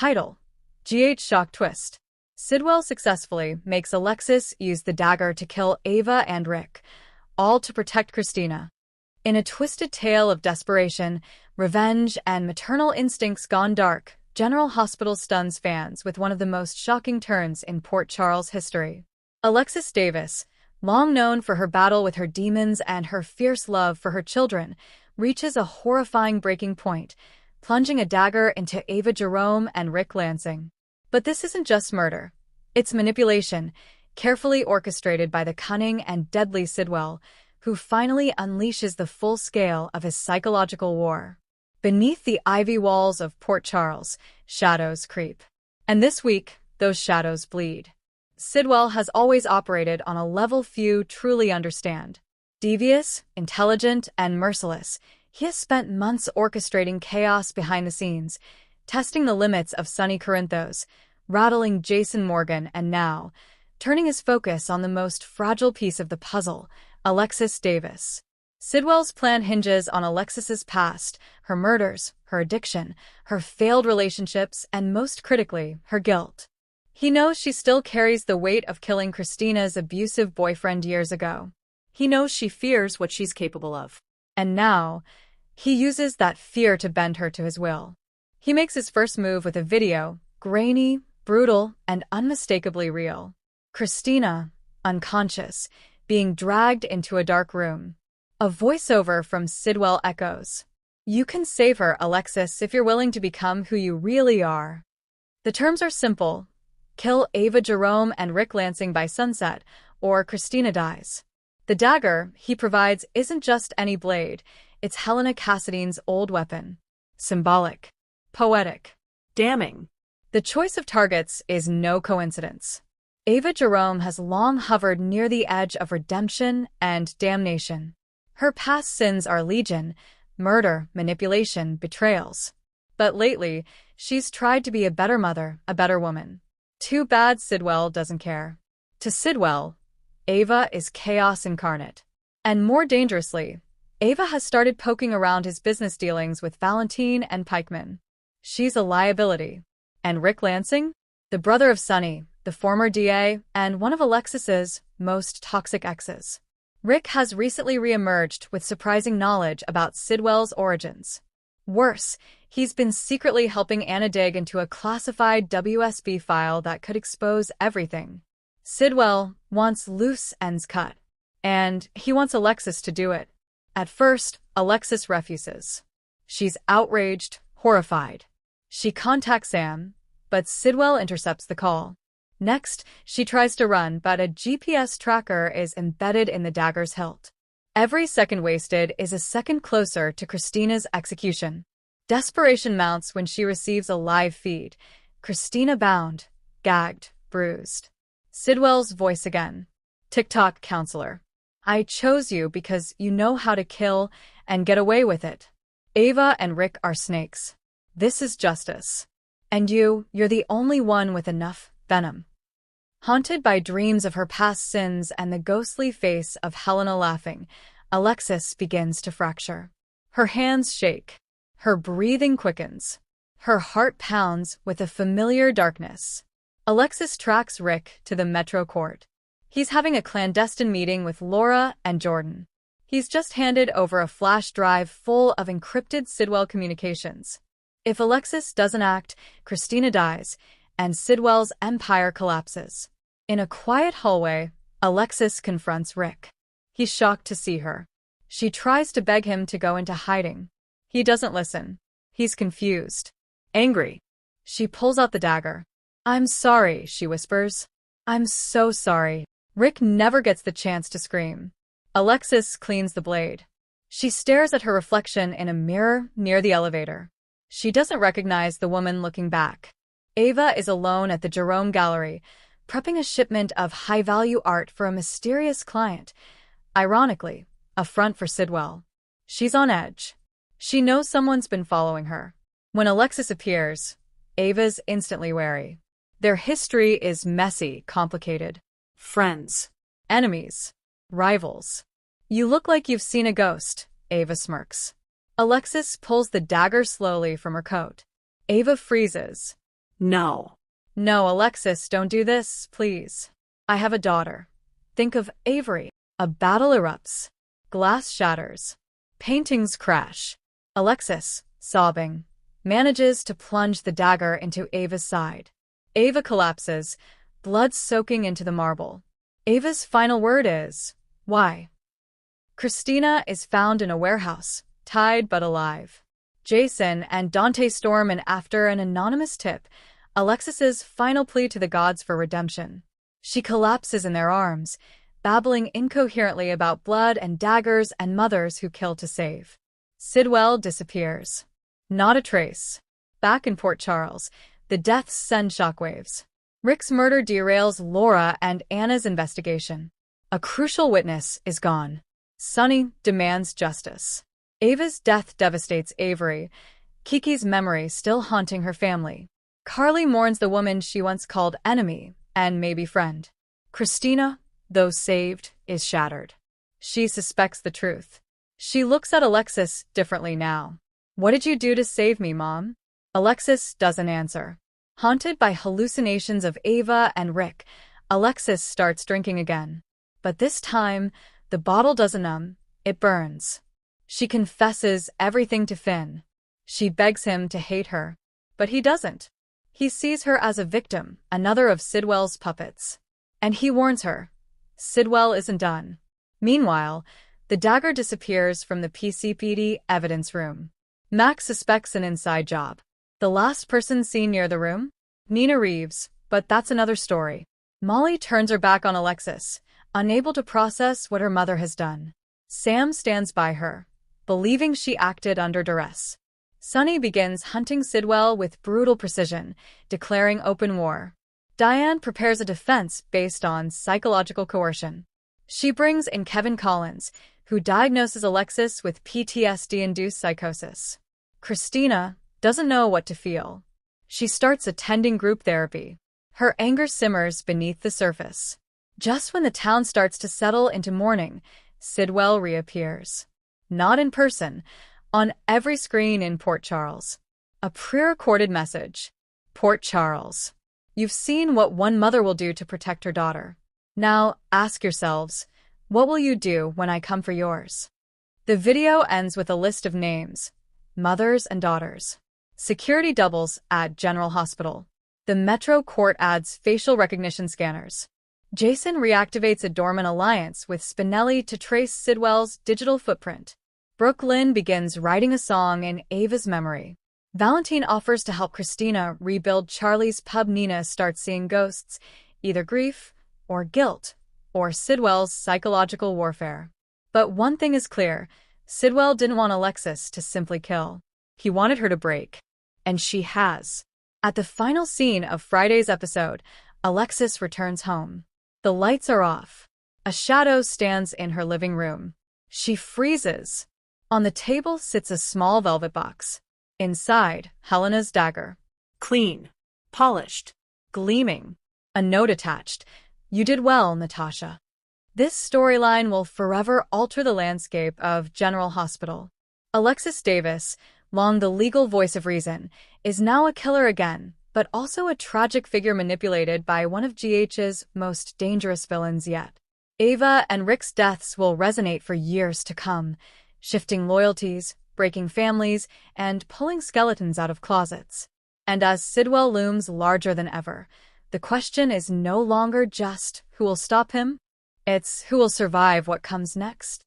Title: GH Shock Twist. Sidwell successfully makes Alexis use the dagger to kill Ava and Rick, all to protect Kristina. In a twisted tale of desperation, revenge, and maternal instincts gone dark, General Hospital stuns fans with one of the most shocking turns in Port Charles history. Alexis Davis, long known for her battle with her demons and her fierce love for her children, reaches a horrifying breaking point, plunging a dagger into Ava Jerome and Rick Lansing. But this isn't just murder. It's manipulation, carefully orchestrated by the cunning and deadly Sidwell, who finally unleashes the full scale of his psychological war. Beneath the ivy walls of Port Charles, shadows creep. And this week, those shadows bleed. Sidwell has always operated on a level few truly understand. Devious, intelligent, and merciless, he has spent months orchestrating chaos behind the scenes, testing the limits of Sonny Corinthos, rattling Jason Morgan, and now, turning his focus on the most fragile piece of the puzzle, Alexis Davis. Sidwell's plan hinges on Alexis's past, her murders, her addiction, her failed relationships, and most critically, her guilt. He knows she still carries the weight of killing Kristina's abusive boyfriend years ago. He knows she fears what she's capable of. And now, he uses that fear to bend her to his will. He makes his first move with a video, grainy, brutal, and unmistakably real. Kristina, unconscious, being dragged into a dark room. A voiceover from Sidwell echoes, "You can save her, Alexis, if you're willing to become who you really are." The terms are simple. Kill Ava Jerome and Rick Lansing by sunset, or Kristina dies. The dagger he provides isn't just any blade, it's Helena Cassidy's old weapon. Symbolic. Poetic. Damning. The choice of targets is no coincidence. Ava Jerome has long hovered near the edge of redemption and damnation. Her past sins are legion: murder, manipulation, betrayals. But lately, she's tried to be a better mother, a better woman. Too bad Sidwell doesn't care. To Sidwell, Ava is chaos incarnate. And more dangerously, Ava has started poking around his business dealings with Valentine and Pikeman. She's a liability. And Rick Lansing? The brother of Sonny, the former DA, and one of Alexis's most toxic exes. Rick has recently re-emerged with surprising knowledge about Sidwell's origins. Worse, he's been secretly helping Anna dig into a classified WSB file that could expose everything. Sidwell wants loose ends cut. And he wants Alexis to do it. At first, Alexis refuses. She's outraged, horrified. She contacts Sam, but Sidwell intercepts the call. Next, she tries to run, but a GPS tracker is embedded in the dagger's hilt. Every second wasted is a second closer to Kristina's execution. Desperation mounts when she receives a live feed. Kristina bound, gagged, bruised. Sidwell's voice again. TikTok counselor. I chose you because you know how to kill and get away with it. Ava and Rick are snakes. This is justice. And you're the only one with enough venom. Haunted by dreams of her past sins and the ghostly face of Helena laughing, Alexis begins to fracture. Her hands shake. Her breathing quickens. Her heart pounds with a familiar darkness. Alexis tracks Rick to the Metro Court. He's having a clandestine meeting with Laura and Jordan. He's just handed over a flash drive full of encrypted Sidwell communications. If Alexis doesn't act, Kristina dies, and Sidwell's empire collapses. In a quiet hallway, Alexis confronts Rick. He's shocked to see her. She tries to beg him to go into hiding. He doesn't listen. He's confused. Angry. She pulls out the dagger. I'm sorry, she whispers. I'm so sorry. Rick never gets the chance to scream. Alexis cleans the blade. She stares at her reflection in a mirror near the elevator. She doesn't recognize the woman looking back. Ava is alone at the Jerome Gallery, prepping a shipment of high-value art for a mysterious client. Ironically, a front for Sidwell. She's on edge. She knows someone's been following her. When Alexis appears, Ava's instantly wary. Their history is messy, complicated. Friends. Enemies. Rivals. You look like you've seen a ghost, Ava smirks. Alexis pulls the dagger slowly from her coat. Ava freezes. No. No, Alexis, don't do this, please. I have a daughter. Think of Avery. A battle erupts. Glass shatters. Paintings crash. Alexis, sobbing, manages to plunge the dagger into Ava's side. Ava collapses, blood soaking into the marble. Ava's final word is, "Why?" Kristina is found in a warehouse, tied but alive. Jason and Dante storm in after an anonymous tip, Alexis's final plea to the gods for redemption. She collapses in their arms, babbling incoherently about blood and daggers and mothers who kill to save. Sidwell disappears. Not a trace. Back in Port Charles, the deaths send shockwaves. Rick's murder derails Laura and Anna's investigation. A crucial witness is gone. Sonny demands justice. Ava's death devastates Avery, Kiki's memory still haunting her family. Carly mourns the woman she once called enemy and maybe friend. Kristina, though saved, is shattered. She suspects the truth. She looks at Alexis differently now. "What did you do to save me, Mom?" Alexis doesn't answer. Haunted by hallucinations of Ava and Rick, Alexis starts drinking again. But this time, the bottle doesn't numb, it burns. She confesses everything to Finn. She begs him to hate her. But he doesn't. He sees her as a victim, another of Sidwell's puppets. And he warns her. Sidwell isn't done. Meanwhile, the dagger disappears from the PCPD evidence room. Max suspects an inside job. The last person seen near the room? Nina Reeves, but that's another story. Molly turns her back on Alexis, unable to process what her mother has done. Sam stands by her, believing she acted under duress. Sonny begins hunting Sidwell with brutal precision, declaring open war. Diane prepares a defense based on psychological coercion. She brings in Kevin Collins, who diagnoses Alexis with PTSD-induced psychosis. Kristina doesn't know what to feel. She starts attending group therapy. Her anger simmers beneath the surface. Just when the town starts to settle into mourning, Sidwell reappears. Not in person, on every screen in Port Charles. A pre-recorded message. Port Charles. You've seen what one mother will do to protect her daughter. Now, ask yourselves, what will you do when I come for yours? The video ends with a list of names, mothers and daughters. Security doubles at General Hospital. The Metro Court adds facial recognition scanners. Jason reactivates a dormant alliance with Spinelli to trace Sidwell's digital footprint. Brooklyn begins writing a song in Ava's memory. Valentine offers to help Kristina rebuild Charlie's pub. Nina starts seeing ghosts, either grief or guilt, or Sidwell's psychological warfare. But one thing is clear, Sidwell didn't want Alexis to simply kill. He wanted her to break. And she has. At the final scene of Friday's episode, Alexis returns home. The lights are off. A shadow stands in her living room. She freezes. On the table sits a small velvet box. Inside, Helena's dagger. Clean. Polished. Gleaming. A note attached. You did well, Natasha. This storyline will forever alter the landscape of General Hospital. Alexis Davis, long the legal voice of reason, is now a killer again, but also a tragic figure manipulated by one of GH's most dangerous villains yet. Ava and Rick's deaths will resonate for years to come, shifting loyalties, breaking families, and pulling skeletons out of closets. And as Sidwell looms larger than ever, the question is no longer just who will stop him, it's who will survive what comes next.